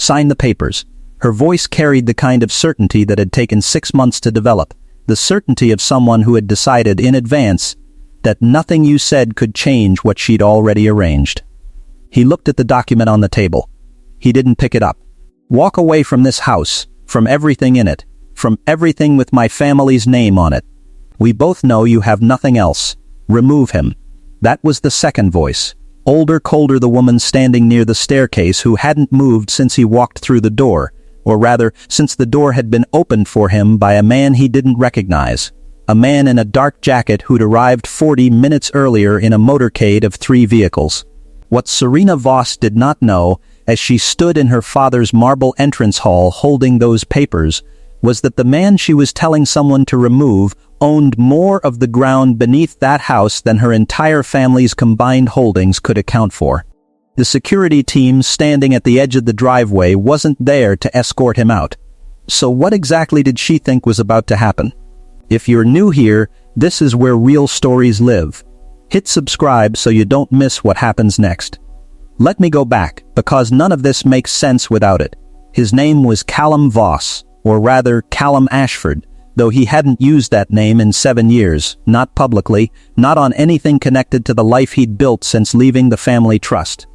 Sign the papers." Her voice carried the kind of certainty that had taken 6 months to develop, the certainty of someone who had decided in advance that nothing you said could change what she'd already arranged. He looked at the document on the table. He didn't pick it up. "Walk away from this house, from everything in it, from everything with my family's name on it. We both know you have nothing else. Remove him." That was the second voice. Older, colder, the woman standing near the staircase who hadn't moved since he walked through the door, or rather, since the door had been opened for him by a man he didn't recognize. A man in a dark jacket who'd arrived 40 minutes earlier in a motorcade of 3 vehicles. What Serena Voss did not know, as she stood in her father's marble entrance hall holding those papers, was that the man she was telling someone to remove owned more of the ground beneath that house than her entire family's combined holdings could account for. The security team standing at the edge of the driveway wasn't there to escort him out. So what exactly did she think was about to happen? If you're new here, this is where real stories live. Hit subscribe so you don't miss what happens next. Let me go back, because none of this makes sense without it. His name was Callum Voss, or rather Callum Ashford, though he hadn't used that name in 7 years, not publicly, not on anything connected to the life he'd built since leaving the family trust.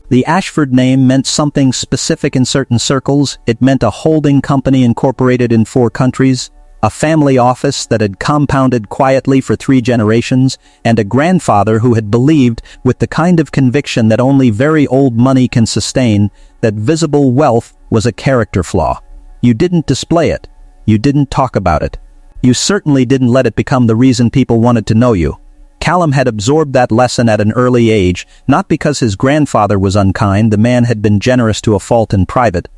The Ashford name meant something specific in certain circles. It meant a holding company incorporated in 4 countries, a family office that had compounded quietly for 3 generations, and a grandfather who had believed, with the kind of conviction that only very old money can sustain, that visible wealth was a character flaw. You didn't display it. You didn't talk about it. You certainly didn't let it become the reason people wanted to know you. Callum had absorbed that lesson at an early age, not because his grandfather was unkind, the man had been generous to a fault in private,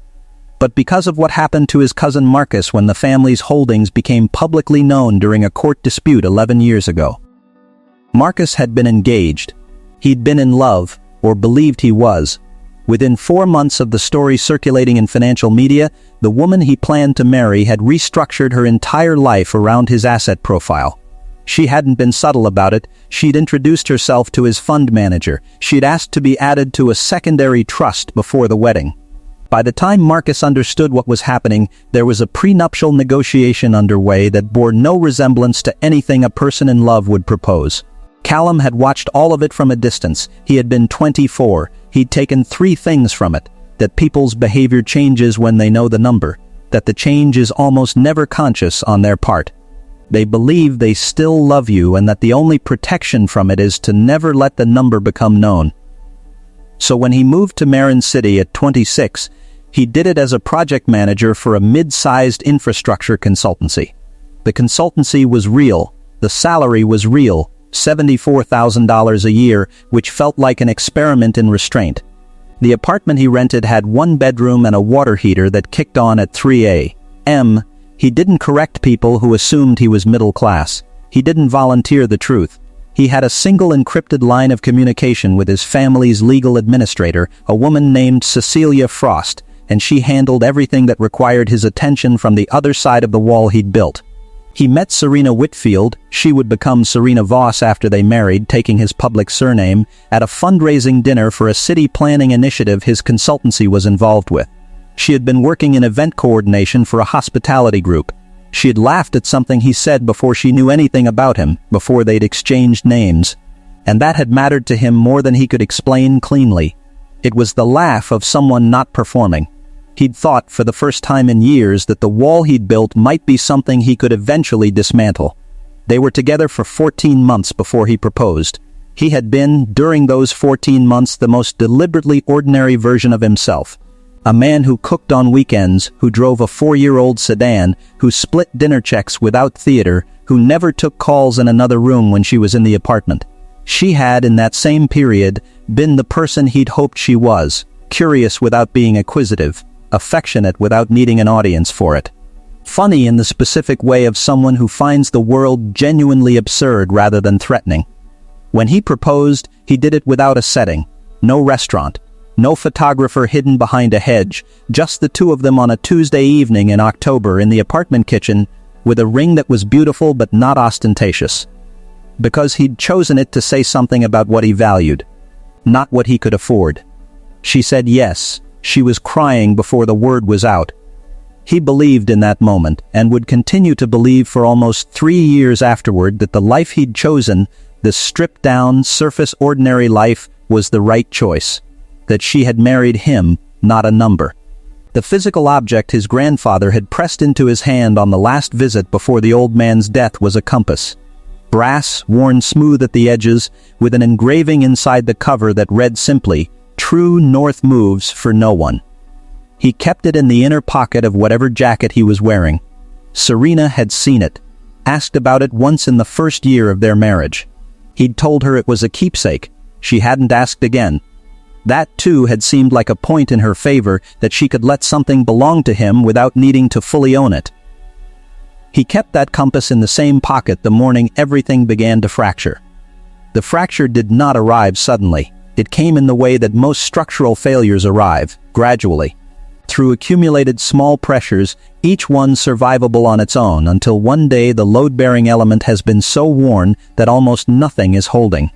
but because of what happened to his cousin Marcus when the family's holdings became publicly known during a court dispute 11 years ago. Marcus had been engaged. He'd been in love, or believed he was. Within 4 months of the story circulating in financial media, the woman he planned to marry had restructured her entire life around his asset profile. She hadn't been subtle about it. She'd introduced herself to his fund manager. She'd asked to be added to a secondary trust before the wedding. By the time Marcus understood what was happening, there was a prenuptial negotiation underway that bore no resemblance to anything a person in love would propose. Callum had watched all of it from a distance. He had been 24. He'd taken 3 things from it: that people's behavior changes when they know the number, that the change is almost never conscious on their part. They believe they still love you, and that the only protection from it is to never let the number become known. So when he moved to Marin City at 26, he did it as a project manager for a mid-sized infrastructure consultancy. The consultancy was real. The salary was real, $74,000 a year, which felt like an experiment in restraint. The apartment he rented had 1 bedroom and a water heater that kicked on at 3 a.m. He didn't correct people who assumed he was middle class. He didn't volunteer the truth. He had a single encrypted line of communication with his family's legal administrator, a woman named Cecilia Frost, and she handled everything that required his attention from the other side of the wall he'd built. He met Serena Whitfield, she would become Serena Voss after they married, taking his public surname, at a fundraising dinner for a city planning initiative his consultancy was involved with. She had been working in event coordination for a hospitality group. She had laughed at something he said before she knew anything about him, before they'd exchanged names. And that had mattered to him more than he could explain cleanly. It was the laugh of someone not performing. He'd thought for the first time in years that the wall he'd built might be something he could eventually dismantle. They were together for 14 months before he proposed. He had been, during those 14 months, the most deliberately ordinary version of himself. A man who cooked on weekends, who drove a 4-year-old sedan, who split dinner checks without theater, who never took calls in another room when she was in the apartment. She had, in that same period, been the person he'd hoped she was, curious without being acquisitive, affectionate without needing an audience for it. Funny in the specific way of someone who finds the world genuinely absurd rather than threatening. When he proposed, he did it without a setting, no restaurant, no photographer hidden behind a hedge, just the 2 of them on a Tuesday evening in October in the apartment kitchen, with a ring that was beautiful but not ostentatious. Because he'd chosen it to say something about what he valued, not what he could afford. She said yes. She was crying before the word was out. He believed in that moment, and would continue to believe for almost 3 years afterward, that the life he'd chosen, this stripped-down, surface-ordinary life, was the right choice. That she had married him, not a number. The physical object his grandfather had pressed into his hand on the last visit before the old man's death was a compass. Brass, worn smooth at the edges, with an engraving inside the cover that read simply, "True North moves for no one." He kept it in the inner pocket of whatever jacket he was wearing. Serena had seen it, asked about it once in the first year of their marriage. He'd told her it was a keepsake. She hadn't asked again. That, too, had seemed like a point in her favor, that she could let something belong to him without needing to fully own it. He kept that compass in the same pocket the morning everything began to fracture. The fracture did not arrive suddenly. It came in the way that most structural failures arrive, gradually. Through accumulated small pressures, each one survivable on its own, until one day the load-bearing element has been so worn that almost nothing is holding.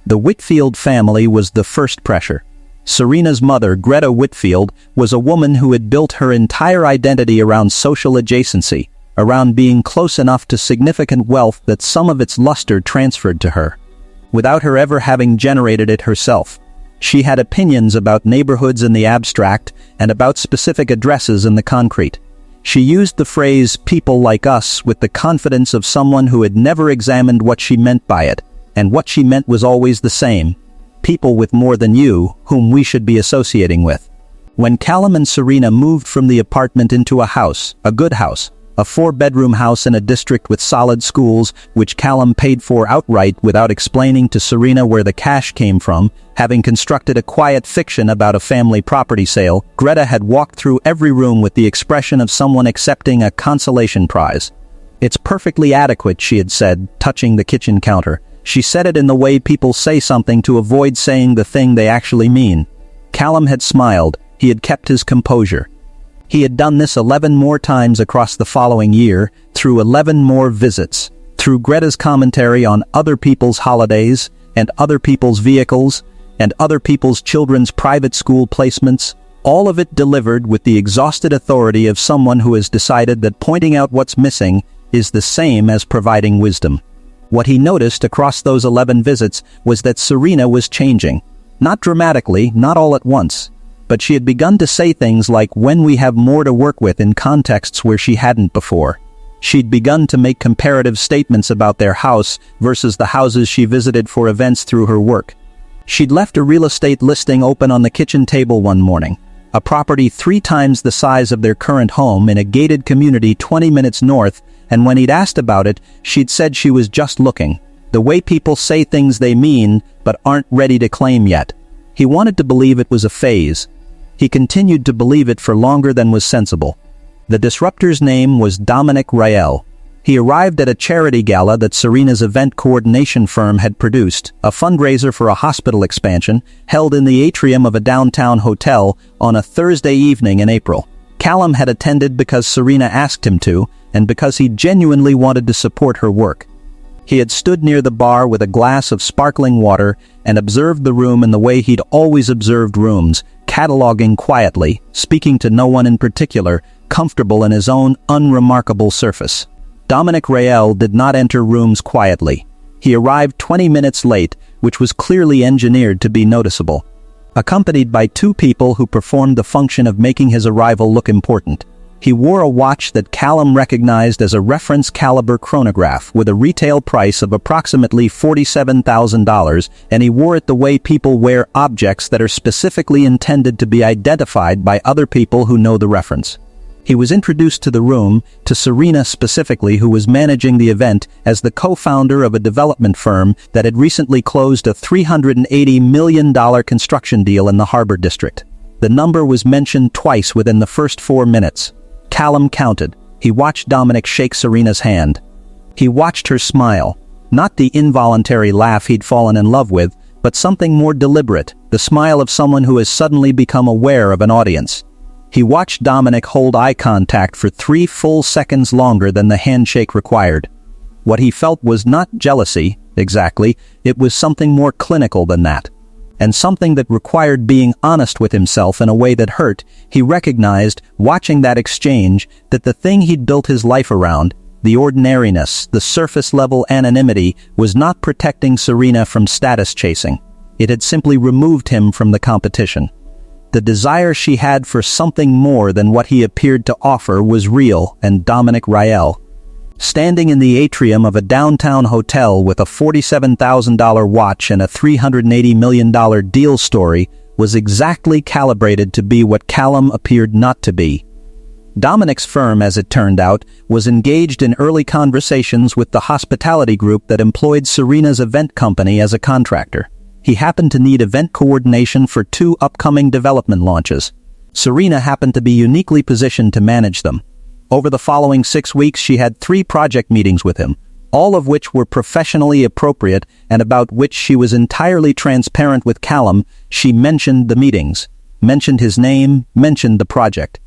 The Whitfield family was the first pressure. Serena's mother, Greta Whitfield, was a woman who had built her entire identity around social adjacency, around being close enough to significant wealth that some of its luster transferred to her, without her ever having generated it herself. She had opinions about neighborhoods in the abstract and about specific addresses in the concrete. She used the phrase "people like us" with the confidence of someone who had never examined what she meant by it, and what she meant was always the same: people with more than you, whom we should be associating with. When Callum and Serena moved from the apartment into a house, a good house, a 4-bedroom house in a district with solid schools, which Callum paid for outright without explaining to Serena where the cash came from, having constructed a quiet fiction about a family property sale, Greta had walked through every room with the expression of someone accepting a consolation prize. "It's perfectly adequate," she had said, touching the kitchen counter. She said it in the way people say something to avoid saying the thing they actually mean. Callum had smiled. He had kept his composure. He had done this 11 more times across the following year, through 11 more visits, through Greta's commentary on other people's holidays, and other people's vehicles, and other people's children's private school placements, all of it delivered with the exhausted authority of someone who has decided that pointing out what's missing is the same as providing wisdom. What he noticed across those 11 visits was that Serena was changing. Not dramatically, not all at once. But she had begun to say things like "when we have more to work with" in contexts where she hadn't before. She'd begun to make comparative statements about their house versus the houses she visited for events through her work. She'd left a real estate listing open on the kitchen table one morning, a property 3 times the size of their current home in a gated community 20 minutes north, and when he'd asked about it, she'd said she was just looking. The way people say things they mean, but aren't ready to claim yet. He wanted to believe it was a phase. He continued to believe it for longer than was sensible. The disruptor's name was Dominic Rael. He arrived at a charity gala that Serena's event coordination firm had produced, a fundraiser for a hospital expansion, held in the atrium of a downtown hotel on a Thursday evening in April. Callum had attended because Serena asked him to, and because he genuinely wanted to support her work. He had stood near the bar with a glass of sparkling water and observed the room in the way he'd always observed rooms, cataloging quietly, speaking to no one in particular, comfortable in his own unremarkable surface. Dominic Rael did not enter rooms quietly. He arrived 20 minutes late, which was clearly engineered to be noticeable. Accompanied by 2 people who performed the function of making his arrival look important. He wore a watch that Callum recognized as a reference caliber chronograph with a retail price of approximately $47,000, and he wore it the way people wear objects that are specifically intended to be identified by other people who know the reference. He was introduced to the room, to Serena specifically, who was managing the event, as the co-founder of a development firm that had recently closed a $380 million construction deal in the Harbor District. The number was mentioned twice within the first 4 minutes. Callum counted. He watched Dominic shake Serena's hand. He watched her smile. Not the involuntary laugh he'd fallen in love with, but something more deliberate, the smile of someone who has suddenly become aware of an audience. He watched Dominic hold eye contact for 3 full seconds longer than the handshake required. What he felt was not jealousy, exactly, it was something more clinical than that. and something that required being honest with himself in a way that hurt. He recognized, watching that exchange, that the thing he'd built his life around, the ordinariness, the surface-level anonymity, was not protecting Serena from status chasing. It had simply removed him from the competition. The desire she had for something more than what he appeared to offer was real, and Dominic Rael, standing in the atrium of a downtown hotel with a $47,000 watch and a $380 million deal story, was exactly calibrated to be what Callum appeared not to be. Dominic's firm, as it turned out, was engaged in early conversations with the hospitality group that employed Serena's event company as a contractor. He happened to need event coordination for 2 upcoming development launches. Serena happened to be uniquely positioned to manage them. Over the following 6 weeks, she had 3 project meetings with him, all of which were professionally appropriate and about which she was entirely transparent with Callum. She mentioned the meetings, mentioned his name, mentioned the project.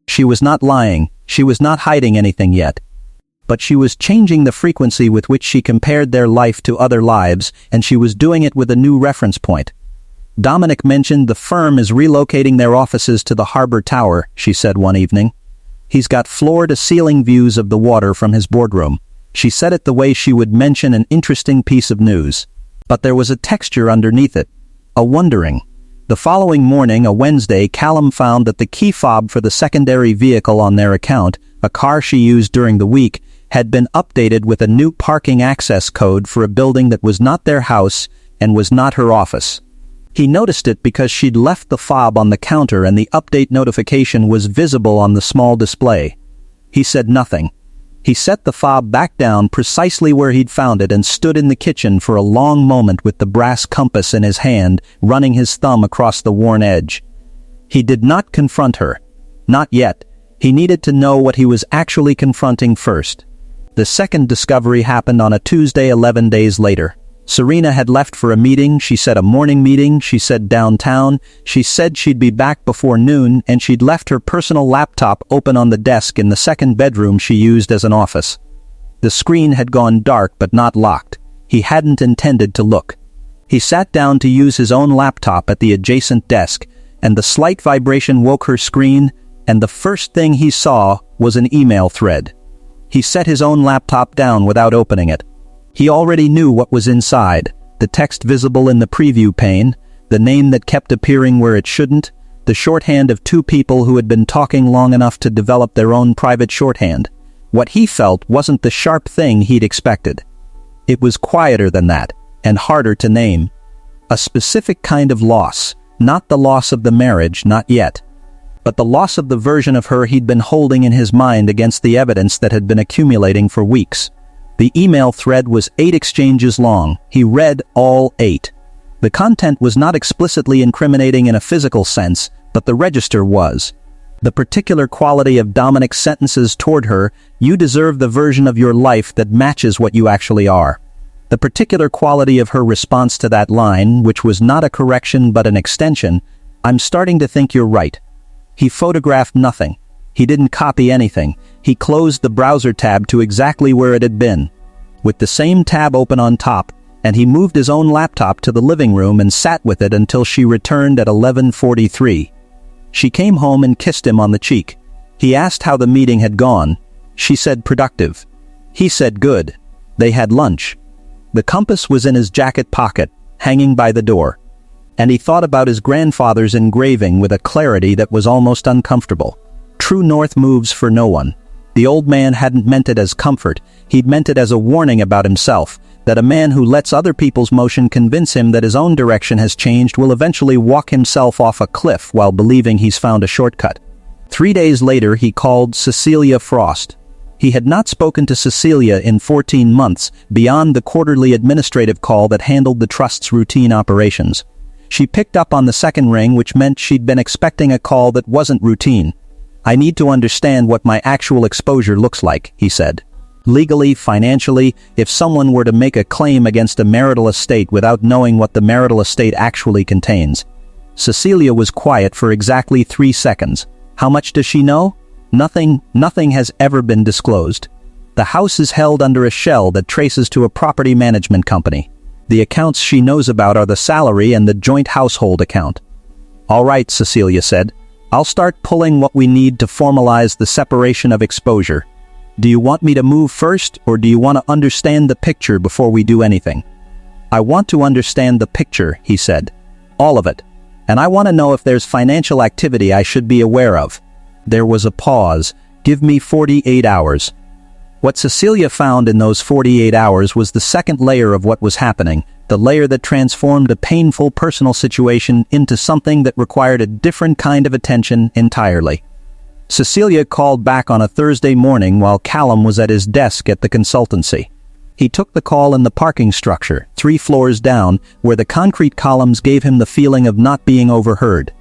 She was not lying, she was not hiding anything yet. But she was changing the frequency with which she compared their life to other lives, and she was doing it with a new reference point. Dominic mentioned the firm is relocating their offices to the Harbor Tower, she said one evening. He's got floor-to-ceiling views of the water from his boardroom. She said it the way she would mention an interesting piece of news. But there was a texture underneath it, a wondering. The following morning, a Wednesday, Callum found that the key fob for the secondary vehicle on their account, a car she used during the week, had been updated with a new parking access code for a building that was not their house and was not her office. He noticed it because she'd left the fob on the counter and the update notification was visible on the small display. He said nothing. He set the fob back down precisely where he'd found it and stood in the kitchen for a long moment with the brass compass in his hand, running his thumb across the worn edge. He did not confront her. Not yet. He needed to know what he was actually confronting first. The second discovery happened on a Tuesday 11 days later. Serena had left for a meeting, she said a morning meeting, she said downtown, she said she'd be back before noon, and she'd left her personal laptop open on the desk in the second bedroom she used as an office. The screen had gone dark but not locked. He hadn't intended to look. He sat down to use his own laptop at the adjacent desk, and the slight vibration woke her screen, and the first thing he saw was an email thread. He set his own laptop down without opening it. He already knew what was inside, the text visible in the preview pane, the name that kept appearing where it shouldn't, the shorthand of 2 people who had been talking long enough to develop their own private shorthand. What he felt wasn't the sharp thing he'd expected. It was quieter than that, and harder to name. A specific kind of loss, not the loss of the marriage, not yet, but the loss of the version of her he'd been holding in his mind against the evidence that had been accumulating for weeks. The email thread was 8 exchanges long. He read all 8. The content was not explicitly incriminating in a physical sense, but the register was. The particular quality of Dominic's sentences toward her, "You deserve the version of your life that matches what you actually are." The particular quality of her response to that line, which was not a correction but an extension, "I'm starting to think you're right." He photographed nothing. He didn't copy anything. He closed the browser tab to exactly where it had been, with the same tab open on top, and he moved his own laptop to the living room and sat with it until she returned at 11:43. She came home and kissed him on the cheek. He asked how the meeting had gone. She said productive. He said good. They had lunch. The compass was in his jacket pocket, hanging by the door. And he thought about his grandfather's engraving with a clarity that was almost uncomfortable. True north moves for no one. The old man hadn't meant it as comfort, he'd meant it as a warning about himself, that a man who lets other people's motion convince him that his own direction has changed will eventually walk himself off a cliff while believing he's found a shortcut. 3 days later he called Cecilia Frost. He had not spoken to Cecilia in 14 months, beyond the quarterly administrative call that handled the trust's routine operations. She picked up on the second ring, which meant she'd been expecting a call that wasn't routine. "I need to understand what my actual exposure looks like," he said. "Legally, financially, if someone were to make a claim against a marital estate without knowing what the marital estate actually contains." Cecilia was quiet for exactly 3 seconds. "How much does she know?" Nothing has ever been disclosed. The house is held under a shell that traces to a property management company. The accounts she knows about are the salary and the joint household account. All right, Cecilia said. I'll start pulling what we need to formalize the separation of exposure. Do you want me to move first, or do you want to understand the picture before we do anything? I want to understand the picture, he said. All of it. And I want to know if there's financial activity I should be aware of. There was a pause. Give me 48 hours. What Cecilia found in those 48 hours was the second layer of what was happening, the layer that transformed a painful personal situation into something that required a different kind of attention entirely. Cecilia called back on a Thursday morning while Callum was at his desk at the consultancy. He took the call in the parking structure, 3 floors down, where the concrete columns gave him the feeling of not being overheard.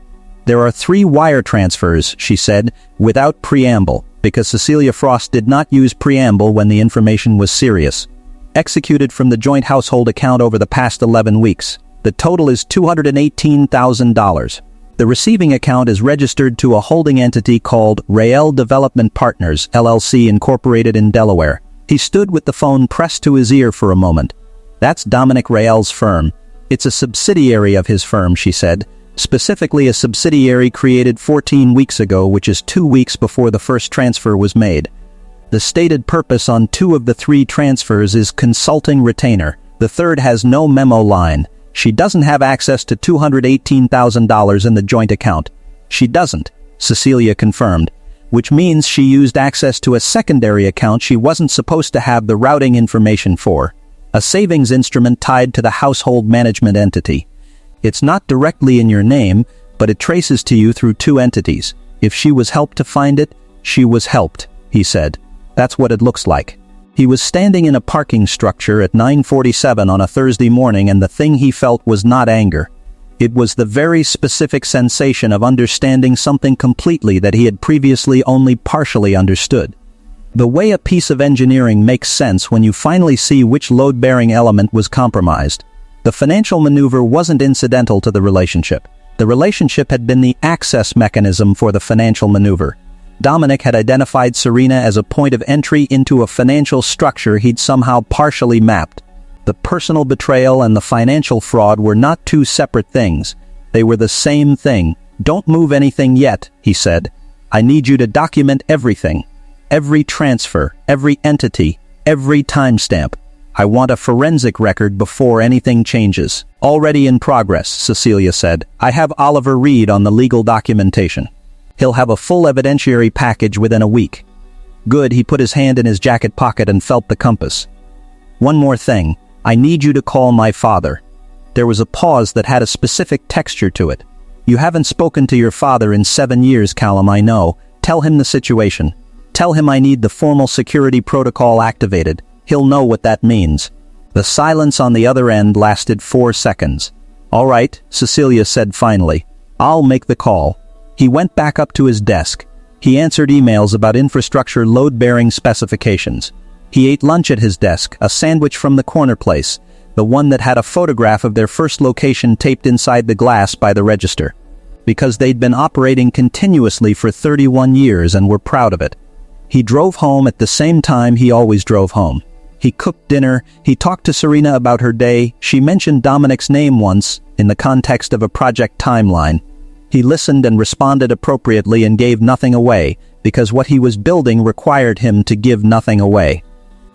There are 3 wire transfers, she said, without preamble, because Cecilia Frost did not use preamble when the information was serious. Executed from the joint household account over the past 11 weeks. The total is $218,000. The receiving account is registered to a holding entity called Rael Development Partners, LLC, incorporated in Delaware. He stood with the phone pressed to his ear for a moment. That's Dominic Rael's firm. It's a subsidiary of his firm, she said. Specifically a subsidiary created 14 weeks ago, which is 2 weeks before the first transfer was made. The stated purpose on 2 of the 3 transfers is consulting retainer. The third has no memo line. She doesn't have access to $218,000 in the joint account. She doesn't, Cecilia confirmed, which means she used access to a secondary account she wasn't supposed to have the routing information for, a savings instrument tied to the household management entity. It's not directly in your name, but it traces to you through 2 entities. If she was helped to find it, she was helped, he said. That's what it looks like. He was standing in a parking structure at 9:47 on a Thursday morning, and the thing he felt was not anger. It was the very specific sensation of understanding something completely that he had previously only partially understood. The way a piece of engineering makes sense when you finally see which load-bearing element was compromised. The financial maneuver wasn't incidental to the relationship. The relationship had been the access mechanism for the financial maneuver. Dominic had identified Serena as a point of entry into a financial structure he'd somehow partially mapped. The personal betrayal and the financial fraud were not 2 separate things. They were the same thing. Don't move anything yet, he said. I need you to document everything. Every transfer, every entity, every timestamp. I want a forensic record before anything changes. Already in progress, Cecilia said. I have Oliver Reed on the legal documentation. He'll have a full evidentiary package within a week. Good, he put his hand in his jacket pocket and felt the compass. One more thing. I need you to call my father. There was a pause that had a specific texture to it. You haven't spoken to your father in 7 years, Callum, I know. Tell him the situation. Tell him I need the formal security protocol activated. He'll know what that means. The silence on the other end lasted 4 seconds. All right, Cecilia said finally. I'll make the call. He went back up to his desk. He answered emails about infrastructure load-bearing specifications. He ate lunch at his desk, a sandwich from the corner place, the one that had a photograph of their first location taped inside the glass by the register. Because they'd been operating continuously for 31 years and were proud of it. He drove home at the same time he always drove home. He cooked dinner, he talked to Serena about her day, she mentioned Dominic's name once, in the context of a project timeline. He listened and responded appropriately and gave nothing away, because what he was building required him to give nothing away.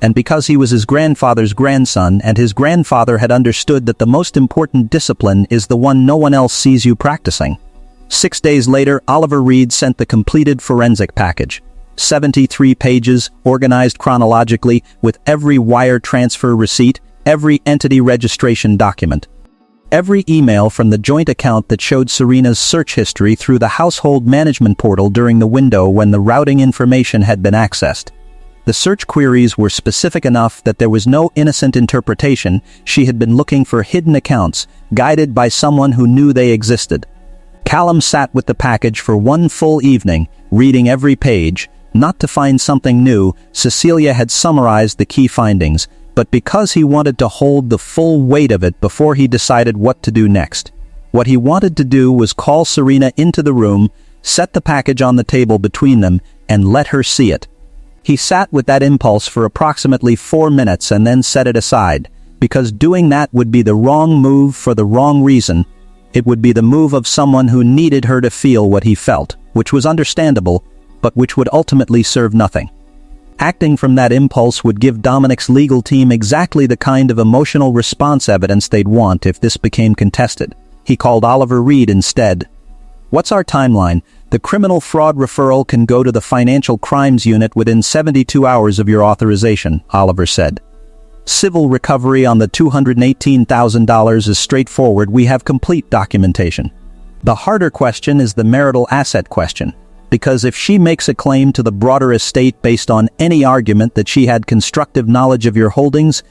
And because he was his grandfather's grandson, and his grandfather had understood that the most important discipline is the one no one else sees you practicing. 6 days later, Oliver Reed sent the completed forensic package. 73 pages, organized chronologically, with every wire transfer receipt, every entity registration document. Every email from the joint account that showed Serena's search history through the household management portal during the window when the routing information had been accessed. The search queries were specific enough that there was no innocent interpretation. She had been looking for hidden accounts, guided by someone who knew they existed. Callum sat with the package for 1 full evening, reading every page. Not to find something new, Cecilia had summarized the key findings, but because he wanted to hold the full weight of it before he decided what to do next. What he wanted to do was call Serena into the room, set the package on the table between them, and let her see it. He sat with that impulse for approximately 4 minutes and then set it aside, because doing that would be the wrong move for the wrong reason. It would be the move of someone who needed her to feel what he felt, which was understandable, but which would ultimately serve nothing. Acting from that impulse would give Dominic's legal team exactly the kind of emotional response evidence they'd want if this became contested. He called Oliver Reed instead. "What's our timeline? The criminal fraud referral can go to the financial crimes unit within 72 hours of your authorization," Oliver said. "Civil recovery on the $218,000 is straightforward. We have complete documentation. The harder question is the marital asset question, because if she makes a claim to the broader estate based on any argument that she had constructive knowledge of your holdings,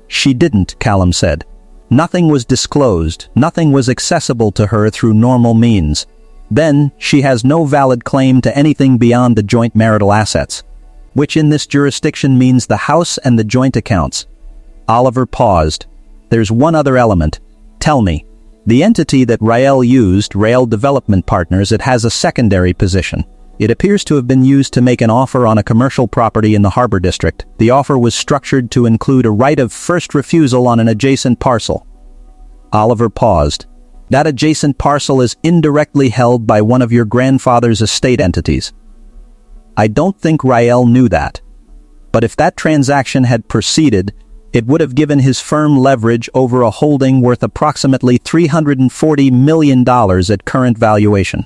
she didn't," Callum said. "Nothing was disclosed, nothing was accessible to her through normal means. Then, she has no valid claim to anything beyond the joint marital assets, which in this jurisdiction means the house and the joint accounts." Oliver paused. "There's one other element. Tell me. The entity that Rael used, Rael Development Partners, it has a secondary position. It appears to have been used to make an offer on a commercial property in the Harbor District. The offer was structured to include a right of first refusal on an adjacent parcel." Oliver paused. "That adjacent parcel is indirectly held by one of your grandfather's estate entities." "I don't think Rael knew that. But if that transaction had proceeded, it would have given his firm leverage over a holding worth approximately $340 million at current valuation."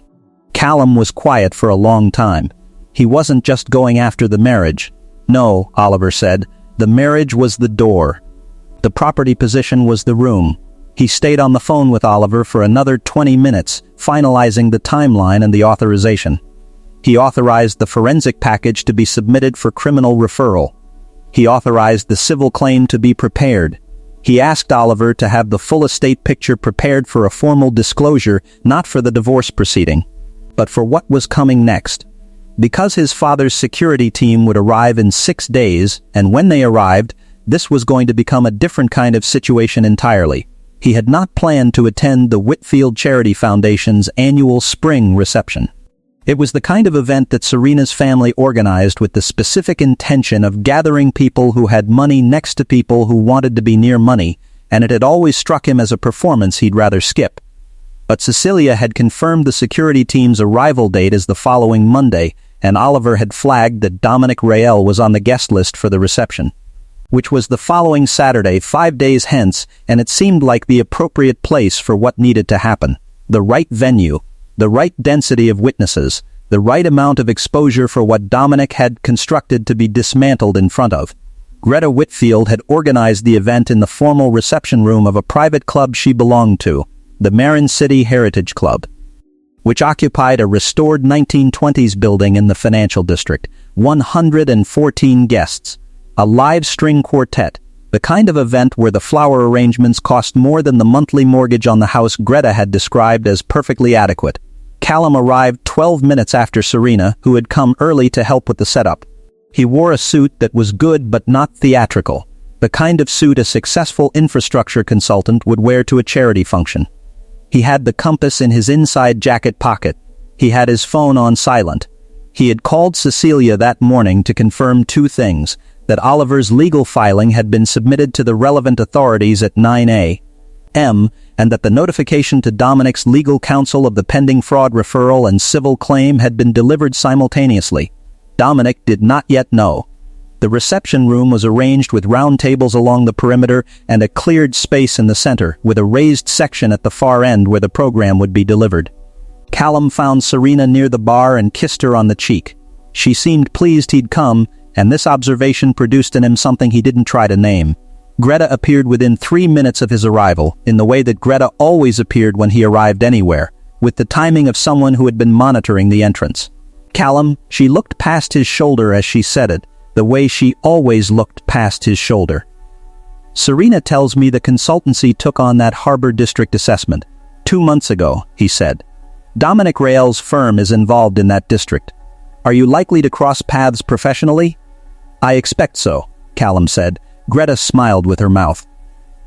Callum was quiet for a long time. He wasn't just going after the marriage. "No," Oliver said, "the marriage was the door. The property position was the room." He stayed on the phone with Oliver for another 20 minutes, finalizing the timeline and the authorization. He authorized the forensic package to be submitted for criminal referral. He authorized the civil claim to be prepared. He asked Oliver to have the full estate picture prepared for a formal disclosure, not for the divorce proceeding, but for what was coming next. Because his father's security team would arrive in 6 days, and when they arrived, this was going to become a different kind of situation entirely. He had not planned to attend the Whitfield Charity Foundation's annual spring reception. It was the kind of event that Serena's family organized with the specific intention of gathering people who had money next to people who wanted to be near money, and it had always struck him as a performance he'd rather skip. But Cecilia had confirmed the security team's arrival date as the following Monday, and Oliver had flagged that Dominic Rael was on the guest list for the reception, which was the following Saturday, 5 days hence, and it seemed like the appropriate place for what needed to happen. The right venue, the right density of witnesses, the right amount of exposure for what Dominic had constructed to be dismantled in front of. Greta Whitfield had organized the event in the formal reception room of a private club she belonged to, the Marin City Heritage Club, which occupied a restored 1920s building in the financial district. 114 guests, a live string quartet, the kind of event where the flower arrangements cost more than the monthly mortgage on the house Greta had described as perfectly adequate. Callum arrived 12 minutes after Serena, who had come early to help with the setup. He wore a suit that was good but not theatrical, the kind of suit a successful infrastructure consultant would wear to a charity function. He had the compass in his inside jacket pocket. He had his phone on silent. He had called Cecilia that morning to confirm 2 things: that Oliver's legal filing had been submitted to the relevant authorities at 9 a.m., and that the notification to Dominic's legal counsel of the pending fraud referral and civil claim had been delivered simultaneously. Dominic did not yet know. The reception room was arranged with round tables along the perimeter and a cleared space in the center, with a raised section at the far end where the program would be delivered. Callum found Serena near the bar and kissed her on the cheek. She seemed pleased he'd come, and this observation produced in him something he didn't try to name. Greta appeared within 3 minutes of his arrival, in the way that Greta always appeared when he arrived anywhere, with the timing of someone who had been monitoring the entrance. "Callum," she looked past his shoulder as she said it, the way she always looked past his shoulder. "Serena tells me the consultancy took on that Harbor District assessment 2 months ago," he said. "Dominic Rael's firm is involved in that district. Are you likely to cross paths professionally?" "I expect so," Callum said. Greta smiled with her mouth.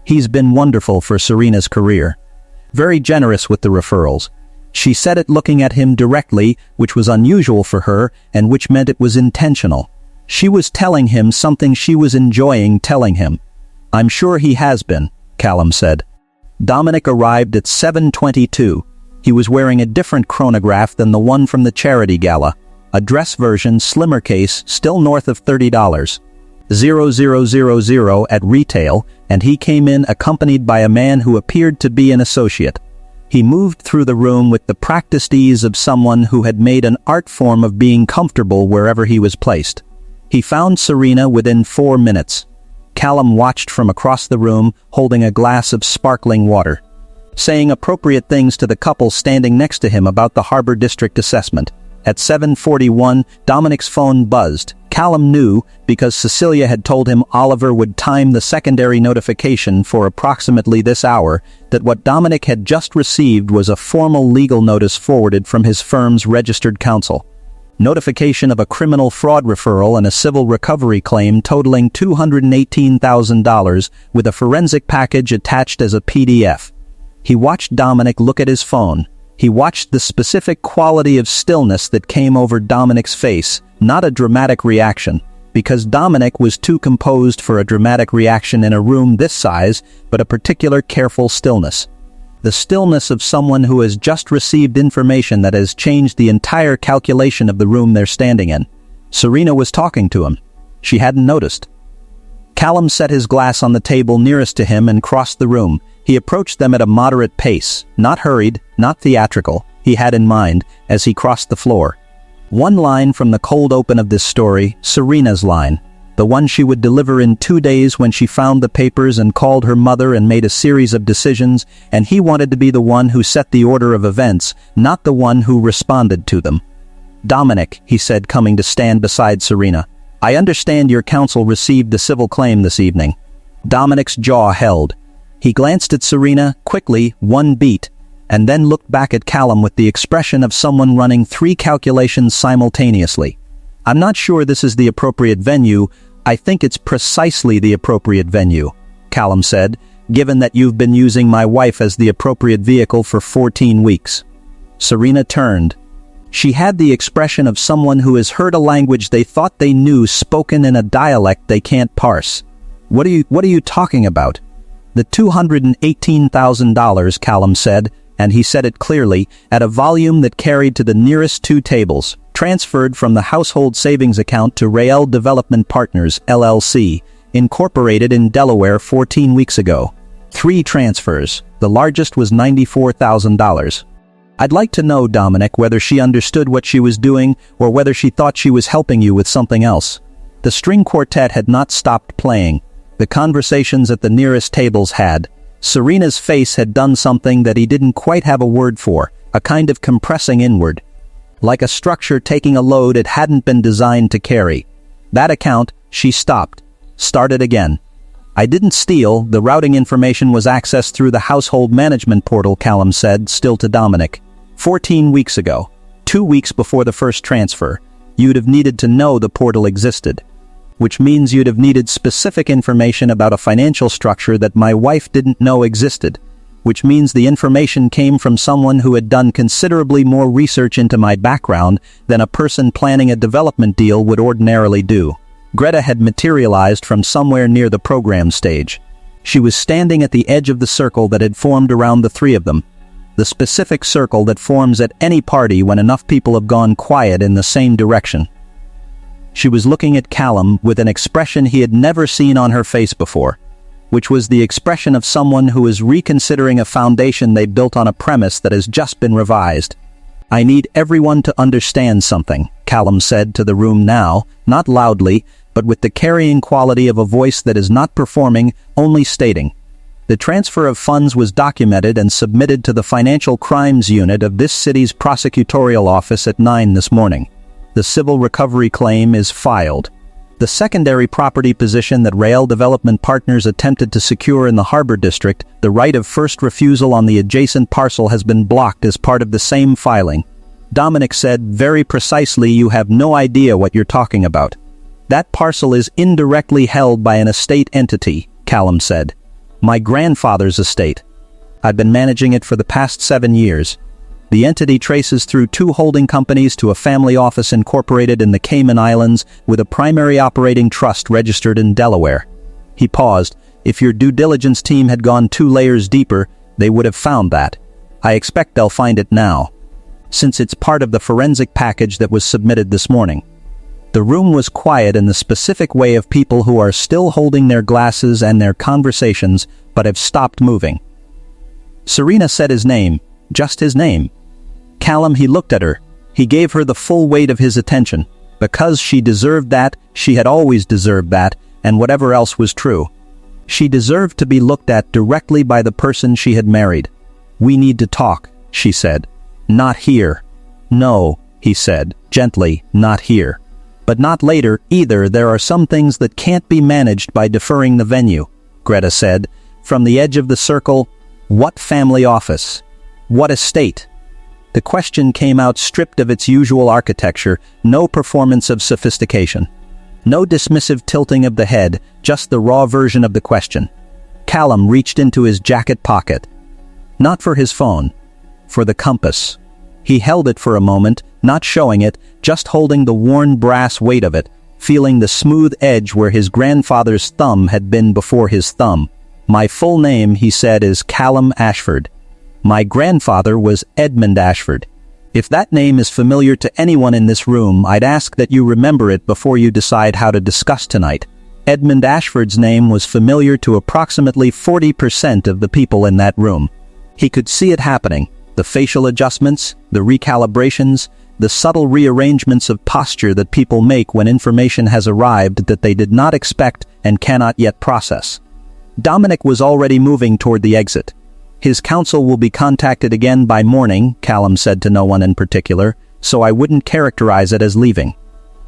"He's been wonderful for Serena's career. Very generous with the referrals." She said it looking at him directly, which was unusual for her, and which meant it was intentional. She was telling him something she was enjoying telling him. I'm sure he has been, Callum said. Dominic arrived at 7:22. He was wearing a different chronograph than the one from the charity gala, a dress version, slimmer case, still north of $30. 0000 at retail, and he came in accompanied by a man who appeared to be an associate. He moved through the room with the practiced ease of someone who had made an art form of being comfortable wherever he was placed. He found Serena within 4 minutes. Callum watched from across the room, holding a glass of sparkling water, saying appropriate things to the couple standing next to him about the Harbor District assessment. At 7:41, Dominic's phone buzzed. Callum knew, because Cecilia had told him Oliver would time the secondary notification for approximately this hour, that what Dominic had just received was a formal legal notice forwarded from his firm's registered counsel. Notification of a criminal fraud referral and a civil recovery claim totaling $218,000 with a forensic package attached as a PDF. He watched Dominic look at his phone. He watched the specific quality of stillness that came over Dominic's face, not a dramatic reaction, because Dominic was too composed for a dramatic reaction in a room this size, but a particular careful stillness. The stillness of someone who has just received information that has changed the entire calculation of the room they're standing in. Serena was talking to him. She hadn't noticed. Callum set his glass on the table nearest to him and crossed the room. He approached them at a moderate pace, not hurried, not theatrical, he had in mind, as he crossed the floor. One line from the cold open of this story, Serena's line, the one she would deliver in 2 days when she found the papers and called her mother and made a series of decisions, and he wanted to be the one who set the order of events, not the one who responded to them. Dominic, he said, coming to stand beside Serena, I understand your counsel received the civil claim this evening. Dominic's jaw held. He glanced at Serena, quickly, one beat, and then looked back at Callum with the expression of someone running 3 calculations simultaneously. I'm not sure this is the appropriate venue. I think it's precisely the appropriate venue, Callum said, given that you've been using my wife as the appropriate vehicle for 14 weeks. Serena turned. She had the expression of someone who has heard a language they thought they knew spoken in a dialect they can't parse. What are you talking about? The $218,000, Callum said, and he said it clearly, at a volume that carried to the nearest 2 tables, transferred from the household savings account to Rael Development Partners, LLC, incorporated in Delaware 14 weeks ago. 3 transfers. The largest was $94,000. I'd like to know, Dominic, whether she understood what she was doing or whether she thought she was helping you with something else. The string quartet had not stopped playing. The conversations at the nearest tables had. Serena's face had done something that he didn't quite have a word for, a kind of compressing inward. Like a structure taking a load it hadn't been designed to carry. That account, she stopped. Started again. I didn't steal, the routing information was accessed through the household management portal, Callum said, still to Dominic. 14 weeks ago, 2 weeks before the first transfer, you'd have needed to know the portal existed. Which means you'd have needed specific information about a financial structure that my wife didn't know existed. Which means the information came from someone who had done considerably more research into my background than a person planning a development deal would ordinarily do. Greta had materialized from somewhere near the program stage. She was standing at the edge of the circle that had formed around the 3 of them. The specific circle that forms at any party when enough people have gone quiet in the same direction. She was looking at Callum with an expression he had never seen on her face before, which was the expression of someone who is reconsidering a foundation they built on a premise that has just been revised. I need everyone to understand something, Callum said to the room now, not loudly, but with the carrying quality of a voice that is not performing, only stating. The transfer of funds was documented and submitted to the Financial Crimes Unit of this city's prosecutorial office at 9 this morning. The civil recovery claim is filed. The secondary property position that Rael Development Partners attempted to secure in the Harbor District, the right of first refusal on the adjacent parcel, has been blocked as part of the same filing. Dominic said, very precisely, you have no idea what you're talking about. That parcel is indirectly held by an estate entity, Callum said. My grandfather's estate. I've been managing it for the past 7 years. The entity traces through 2 holding companies to a family office incorporated in the Cayman Islands with a primary operating trust registered in Delaware. He paused. If your due diligence team had gone 2 layers deeper, they would have found that. I expect they'll find it now, since it's part of the forensic package that was submitted this morning. The room was quiet in the specific way of people who are still holding their glasses and their conversations but have stopped moving. Serena said his name, just his name. Callum, he looked at her. He gave her the full weight of his attention. Because she deserved that, she had always deserved that, and whatever else was true. She deserved to be looked at directly by the person she had married. "We need to talk," she said. "Not here." "No," he said, gently, "not here. But not later, either. There are some things that can't be managed by deferring the venue," Greta said. From the edge of the circle, "What family office? What estate?" The question came out stripped of its usual architecture, no performance of sophistication. No dismissive tilting of the head, just the raw version of the question. Callum reached into his jacket pocket. Not for his phone. For the compass. He held it for a moment, not showing it, just holding the worn brass weight of it, feeling the smooth edge where his grandfather's thumb had been before his thumb. "My full name," he said, "is Callum Ashford. My grandfather was Edmund Ashford. If that name is familiar to anyone in this room, I'd ask that you remember it before you decide how to discuss tonight." Edmund Ashford's name was familiar to approximately 40% of the people in that room. He could see it happening, the facial adjustments, the recalibrations, the subtle rearrangements of posture that people make when information has arrived that they did not expect and cannot yet process. Dominic was already moving toward the exit. "His counsel will be contacted again by morning," Callum said to no one in particular, "so I wouldn't characterize it as leaving."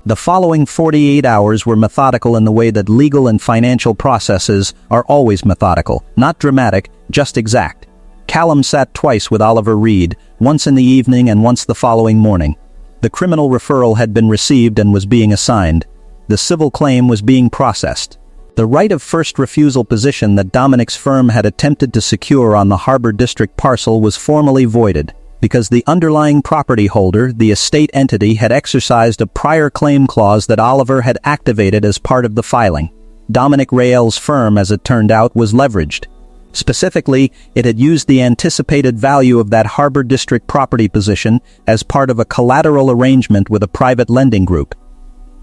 The following 48 hours were methodical in the way that legal and financial processes are always methodical, not dramatic, just exact. Callum sat twice with Oliver Reed, once in the evening and once the following morning. The criminal referral had been received and was being assigned. The civil claim was being processed. The right of first refusal position that Dominic's firm had attempted to secure on the Harbor District parcel was formally voided, because the underlying property holder, the estate entity, had exercised a prior claim clause that Oliver had activated as part of the filing. Dominic Rael's firm, as it turned out, was leveraged. Specifically, it had used the anticipated value of that Harbor District property position as part of a collateral arrangement with a private lending group.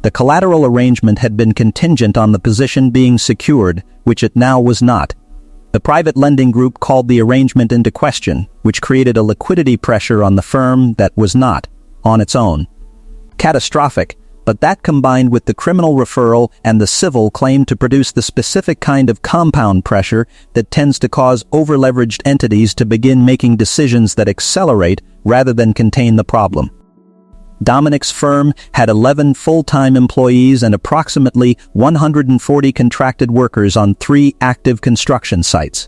The collateral arrangement had been contingent on the position being secured, which it now was not. The private lending group called the arrangement into question, which created a liquidity pressure on the firm that was not, on its own, catastrophic, but that combined with the criminal referral and the civil claim to produce the specific kind of compound pressure that tends to cause over-leveraged entities to begin making decisions that accelerate rather than contain the problem. Dominic's firm had 11 full-time employees and approximately 140 contracted workers on 3 active construction sites.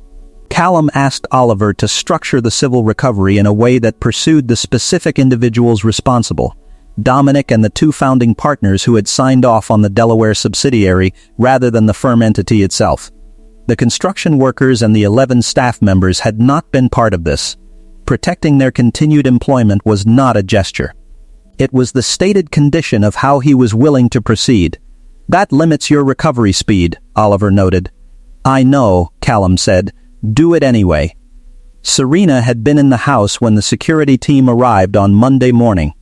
Callum asked Oliver to structure the civil recovery in a way that pursued the specific individuals responsible, Dominic and the 2 founding partners who had signed off on the Delaware subsidiary rather than the firm entity itself. The construction workers and the 11 staff members had not been part of this. Protecting their continued employment was not a gesture. It was the stated condition of how he was willing to proceed. "That limits your recovery speed," Oliver noted. "I know," Callum said. "Do it anyway." Serena had been in the house when the security team arrived on Monday morning.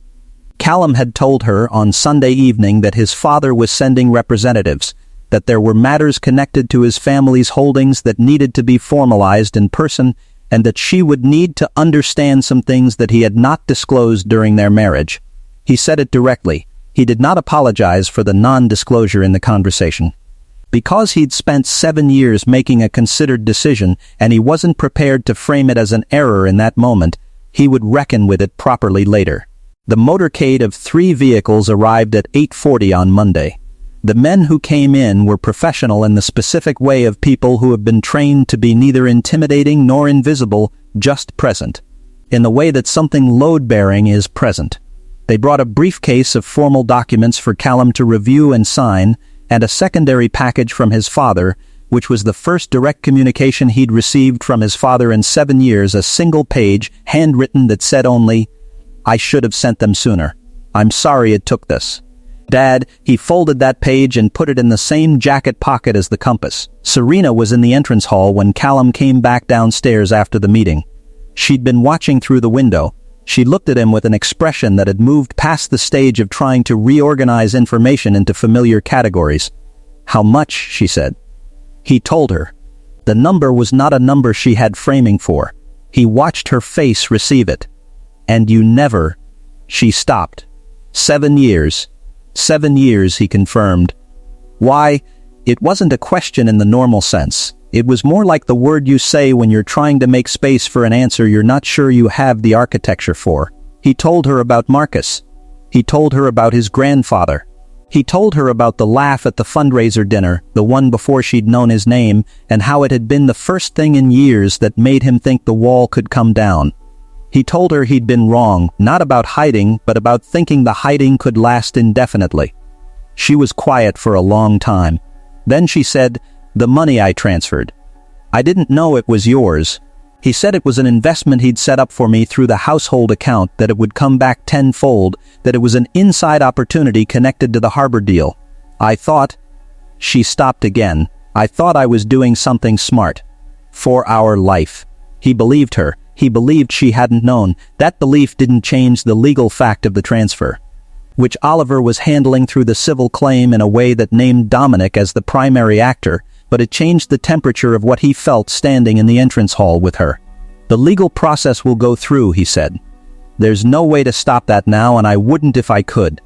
Callum had told her on Sunday evening that his father was sending representatives, that there were matters connected to his family's holdings that needed to be formalized in person, and that she would need to understand some things that he had not disclosed during their marriage. He said it directly. He did not apologize for the non-disclosure in the conversation. Because he'd spent 7 years making a considered decision and he wasn't prepared to frame it as an error in that moment, he would reckon with it properly later. The motorcade of 3 vehicles arrived at 8:40 on Monday. The men who came in were professional in the specific way of people who have been trained to be neither intimidating nor invisible, just present. In the way that something load-bearing is present. They brought a briefcase of formal documents for Callum to review and sign, and a secondary package from his father, which was the first direct communication he'd received from his father in 7 years, a single page, handwritten, that said only, "I should have sent them sooner. I'm sorry it took this." Dad, he folded that page and put it in the same jacket pocket as the compass. Serena was in the entrance hall when Callum came back downstairs after the meeting. She'd been watching through the window. She looked at him with an expression that had moved past the stage of trying to reorganize information into familiar categories. "How much?" she said. He told her. The number was not a number she had framing for. He watched her face receive it. "And you never..." She stopped. 7 years. 7 years, he confirmed. Why? It wasn't a question in the normal sense. It was more like the word you say when you're trying to make space for an answer you're not sure you have the architecture for. He told her about Marcus. He told her about his grandfather. He told her about the laugh at the fundraiser dinner, the one before she'd known his name, and how it had been the first thing in years that made him think the wall could come down. He told her he'd been wrong, not about hiding, but about thinking the hiding could last indefinitely. She was quiet for a long time. Then she said, "The money I transferred. I didn't know it was yours. He said it was an investment he'd set up for me through the household account, that it would come back tenfold, that it was an inside opportunity connected to the harbor deal. I thought..." She stopped again. "I thought I was doing something smart. For our life." He believed her. He believed she hadn't known. That belief didn't change the legal fact of the transfer, which Oliver was handling through the civil claim in a way that named Dominic as the primary actor, but it changed the temperature of what he felt standing in the entrance hall with her. "The legal process will go through," he said. "There's no way to stop that now, and I wouldn't if I could.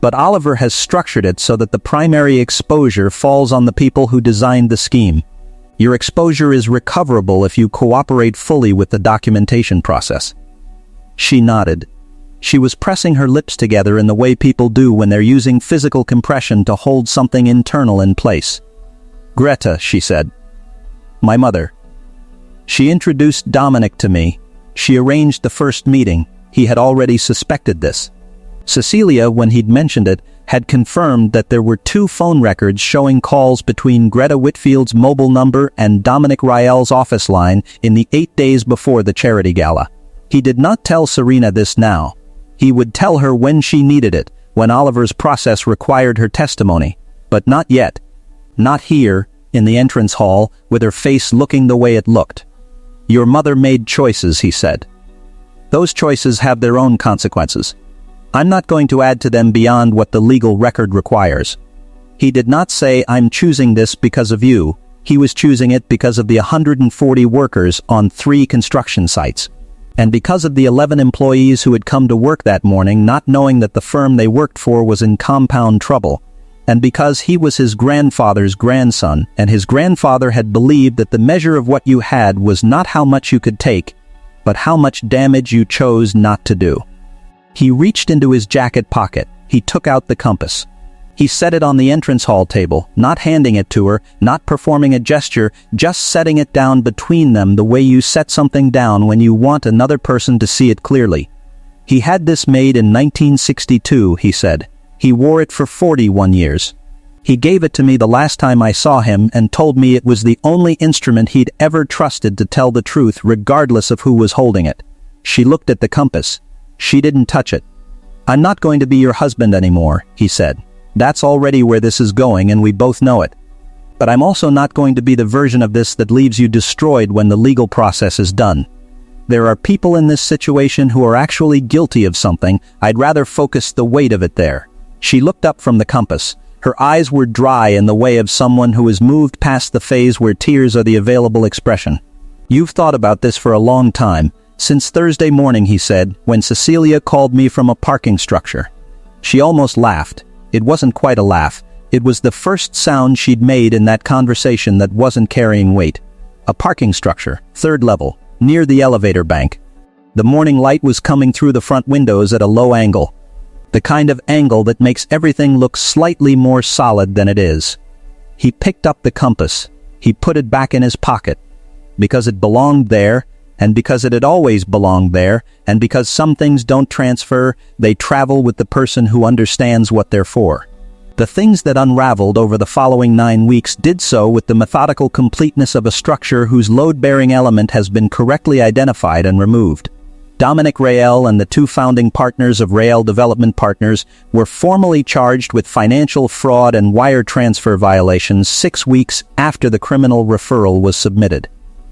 But Oliver has structured it so that the primary exposure falls on the people who designed the scheme. Your exposure is recoverable if you cooperate fully with the documentation process." She nodded. She was pressing her lips together in the way people do when they're using physical compression to hold something internal in place. "Greta," she said. "My mother." She introduced Dominic to me. She arranged the first meeting. He had already suspected this. Cecilia, when he'd mentioned it, had confirmed that there were 2 phone records showing calls between Greta Whitfield's mobile number and Dominic Rael's office line in the 8 days before the charity gala. He did not tell Serena this now. He would tell her when she needed it, when Oliver's process required her testimony. But not yet. Not here, in the entrance hall, with her face looking the way it looked. "Your mother made choices," he said. "Those choices have their own consequences. I'm not going to add to them beyond what the legal record requires." He did not say, "I'm choosing this because of you." He was choosing it because of the 140 workers on 3 construction sites. And because of the 11 employees who had come to work that morning not knowing that the firm they worked for was in compound trouble. And because he was his grandfather's grandson, and his grandfather had believed that the measure of what you had was not how much you could take, but how much damage you chose not to do. He reached into his jacket pocket. He took out the compass. He set it on the entrance hall table, not handing it to her, not performing a gesture, just setting it down between them the way you set something down when you want another person to see it clearly. He had this made in 1962, he said. He wore it for 41 years. He gave it to me the last time I saw him and told me it was the only instrument he'd ever trusted to tell the truth regardless of who was holding it. She looked at the compass. She didn't touch it. "I'm not going to be your husband anymore," he said. "That's already where this is going and we both know it. But I'm also not going to be the version of this that leaves you destroyed when the legal process is done. There are people in this situation who are actually guilty of something. I'd rather focus the weight of it there." She looked up from the compass. Her eyes were dry in the way of someone who has moved past the phase where tears are the available expression. "You've thought about this for a long time. Since Thursday morning," he said, "when Cecilia called me from a parking structure." She almost laughed. It wasn't quite a laugh. It was the first sound she'd made in that conversation that wasn't carrying weight. A parking structure, 3rd level, near the elevator bank. The morning light was coming through the front windows at a low angle. The kind of angle that makes everything look slightly more solid than it is. He picked up the compass. He put it back in his pocket. Because it belonged there, and because it had always belonged there, and because some things don't transfer, they travel with the person who understands what they're for. The things that unraveled over the following 9 weeks did so with the methodical completeness of a structure whose load-bearing element has been correctly identified and removed. Dominic Rael and the two founding partners of Rael Development Partners were formally charged with financial fraud and wire transfer violations 6 weeks after the criminal referral was submitted.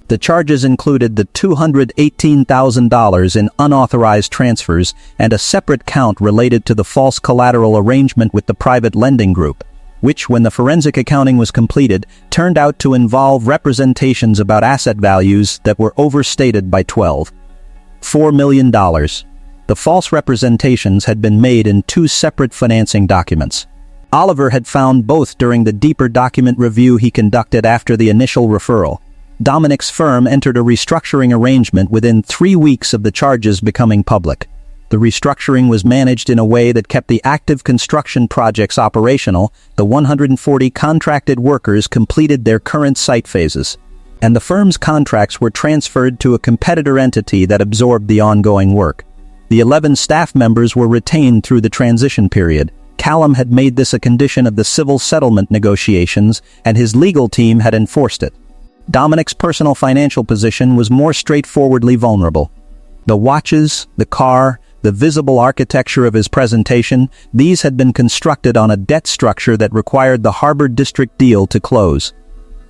The charges included the $218,000 in unauthorized transfers and a separate count related to the false collateral arrangement with the private lending group, which, when the forensic accounting was completed, turned out to involve representations about asset values that were overstated by $12.4 million. The false representations had been made in 2 separate financing documents. Oliver had found both during the deeper document review he conducted after the initial referral. Dominic's firm entered a restructuring arrangement within 3 weeks of the charges becoming public. The restructuring was managed in a way that kept the active construction projects operational. The 140 contracted workers completed their current site phases, and the firm's contracts were transferred to a competitor entity that absorbed the ongoing work. The 11 staff members were retained through the transition period. Callum had made this a condition of the civil settlement negotiations, and his legal team had enforced it. Dominic's personal financial position was more straightforwardly vulnerable. The watches, the car, the visible architecture of his presentation, these had been constructed on a debt structure that required the Harbor District deal to close.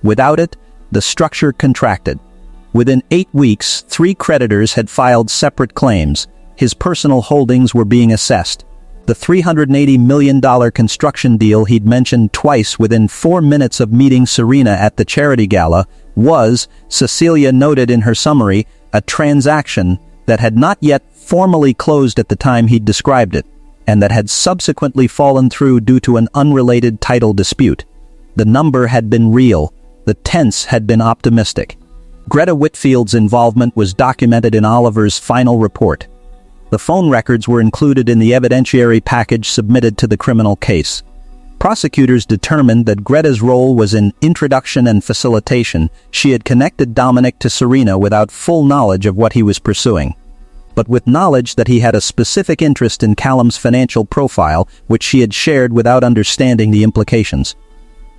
Without it, the structure contracted. Within 8 weeks, 3 creditors had filed separate claims. His personal holdings were being assessed. The $380 million construction deal he'd mentioned twice within 4 minutes of meeting Serena at the charity gala was, Cecilia noted in her summary, a transaction that had not yet formally closed at the time he'd described it, and that had subsequently fallen through due to an unrelated title dispute. The number had been real. The tense had been optimistic. Greta Whitfield's involvement was documented in Oliver's final report. The phone records were included in the evidentiary package submitted to the criminal case. Prosecutors determined that Greta's role was in introduction and facilitation. She had connected Dominic to Serena without full knowledge of what he was pursuing, but with knowledge that he had a specific interest in Callum's financial profile, which she had shared without understanding the implications.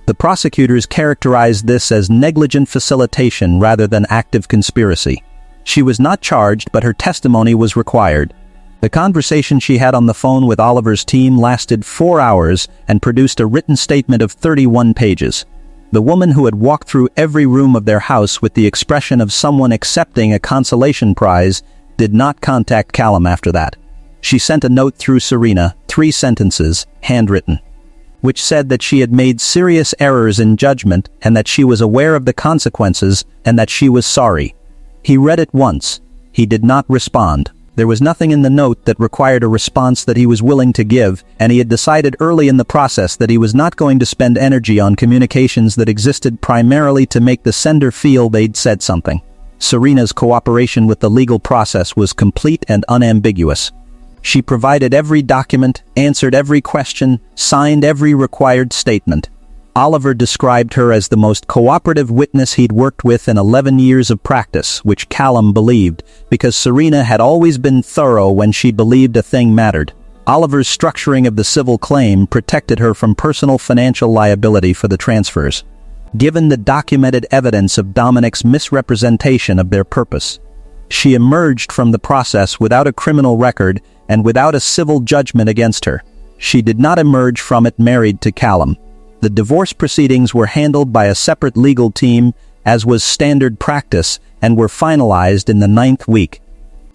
The prosecutors characterized this as negligent facilitation rather than active conspiracy. She was not charged, but her testimony was required. The conversation she had on the phone with Oliver's team lasted 4 hours and produced a written statement of 31 pages. The woman who had walked through every room of their house with the expression of someone accepting a consolation prize did not contact Callum after that. She sent a note through Serena, 3 sentences, handwritten, which said that she had made serious errors in judgment and that she was aware of the consequences and that she was sorry. He read it once. He did not respond. There was nothing in the note that required a response that he was willing to give, and he had decided early in the process that he was not going to spend energy on communications that existed primarily to make the sender feel they'd said something. Serena's cooperation with the legal process was complete and unambiguous. She provided every document, answered every question, signed every required statement. Oliver described her as the most cooperative witness he'd worked with in 11 years of practice, which Callum believed, because Serena had always been thorough when she believed a thing mattered. Oliver's structuring of the civil claim protected her from personal financial liability for the transfers, given the documented evidence of Dominic's misrepresentation of their purpose. She emerged from the process without a criminal record and without a civil judgment against her. She did not emerge from it married to Callum. The divorce proceedings were handled by a separate legal team, as was standard practice, and were finalized in the 9th week.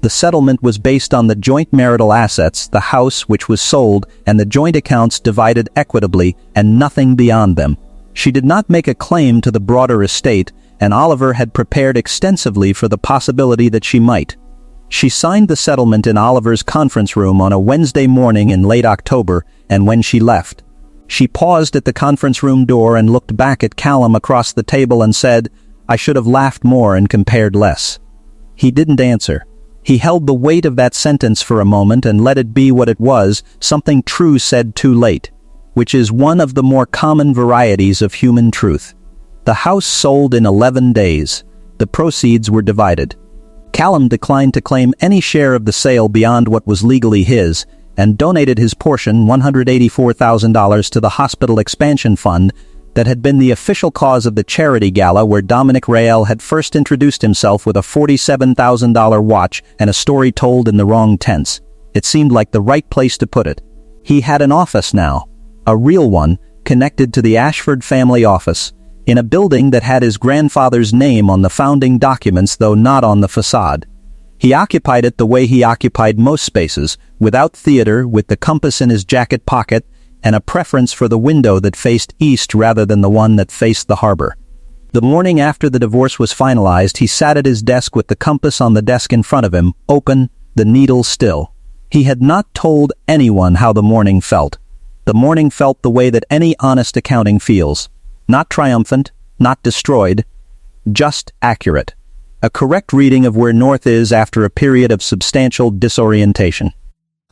The settlement was based on the joint marital assets, the house which was sold, and the joint accounts divided equitably, and nothing beyond them. She did not make a claim to the broader estate, and Oliver had prepared extensively for the possibility that she might. She signed the settlement in Oliver's conference room on a Wednesday morning in late October, and when she left, she paused at the conference room door and looked back at Callum across the table and said, "I should have laughed more and compared less." He didn't answer. He held the weight of that sentence for a moment and let it be what it was, something true said too late, which is one of the more common varieties of human truth. The house sold in 11 days. The proceeds were divided. Callum declined to claim any share of the sale beyond what was legally his, and donated his portion, $184,000, to the hospital expansion fund, that had been the official cause of the charity gala where Dominic Rael had first introduced himself with a $47,000 watch and a story told in the wrong tense. It seemed like the right place to put it. He had an office now, a real one, connected to the Ashford family office, in a building that had his grandfather's name on the founding documents though not on the facade. He occupied it the way he occupied most spaces, without theater, with the compass in his jacket pocket, and a preference for the window that faced east rather than the one that faced the harbor. The morning after the divorce was finalized, he sat at his desk with the compass on the desk in front of him, open, the needle still. He had not told anyone how the morning felt. The morning felt the way that any honest accounting feels. Not triumphant, not destroyed, just accurate. A correct reading of where north is after a period of substantial disorientation.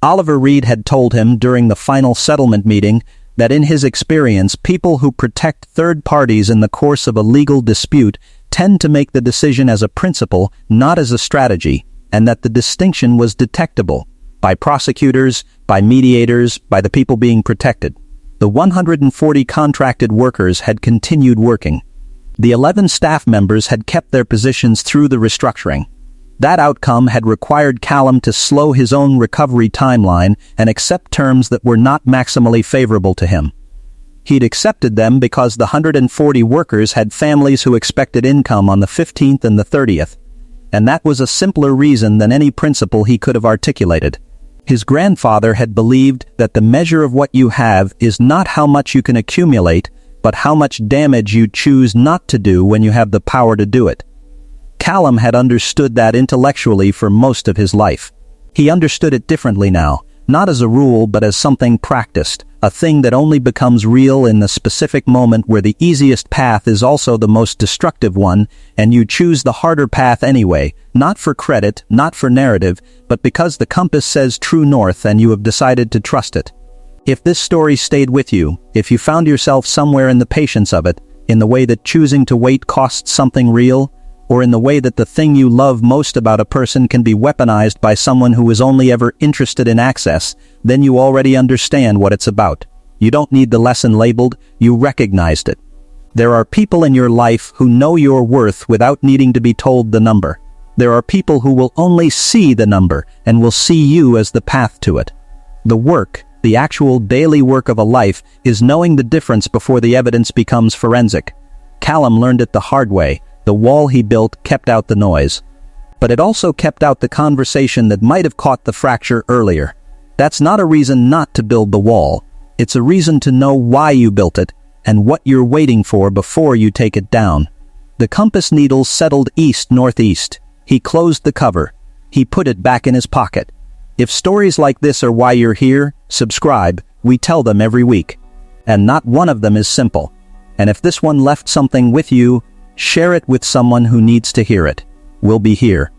Oliver Reed had told him during the final settlement meeting that in his experience, people who protect third parties in the course of a legal dispute tend to make the decision as a principle, not as a strategy, and that the distinction was detectable by prosecutors, by mediators, by the people being protected. The 140 contracted workers had continued working. The 11 staff members had kept their positions through the restructuring. That outcome had required Callum to slow his own recovery timeline and accept terms that were not maximally favorable to him. He'd accepted them because the 140 workers had families who expected income on the 15th and the 30th, and that was a simpler reason than any principle he could have articulated. His grandfather had believed that the measure of what you have is not how much you can accumulate, but how much damage you choose not to do when you have the power to do it. Callum had understood that intellectually for most of his life. He understood it differently now, not as a rule but as something practiced, a thing that only becomes real in the specific moment where the easiest path is also the most destructive one, and you choose the harder path anyway, not for credit, not for narrative, but because the compass says true north and you have decided to trust it. If this story stayed with you, if you found yourself somewhere in the patience of it, in the way that choosing to wait costs something real, or in the way that the thing you love most about a person can be weaponized by someone who is only ever interested in access, then you already understand what it's about. You don't need the lesson labeled, you recognized it. There are people in your life who know your worth without needing to be told the number. There are people who will only see the number and will see you as the path to it. The work, the actual daily work of a life, is knowing the difference before the evidence becomes forensic. Callum learned it the hard way. The wall he built kept out the noise. But it also kept out the conversation that might have caught the fracture earlier. That's not a reason not to build the wall. It's a reason to know why you built it, and what you're waiting for before you take it down. The compass needle settled east-northeast. He closed the cover. He put it back in his pocket. If stories like this are why you're here, subscribe. We tell them every week. And not one of them is simple. And if this one left something with you, share it with someone who needs to hear it. We'll be here.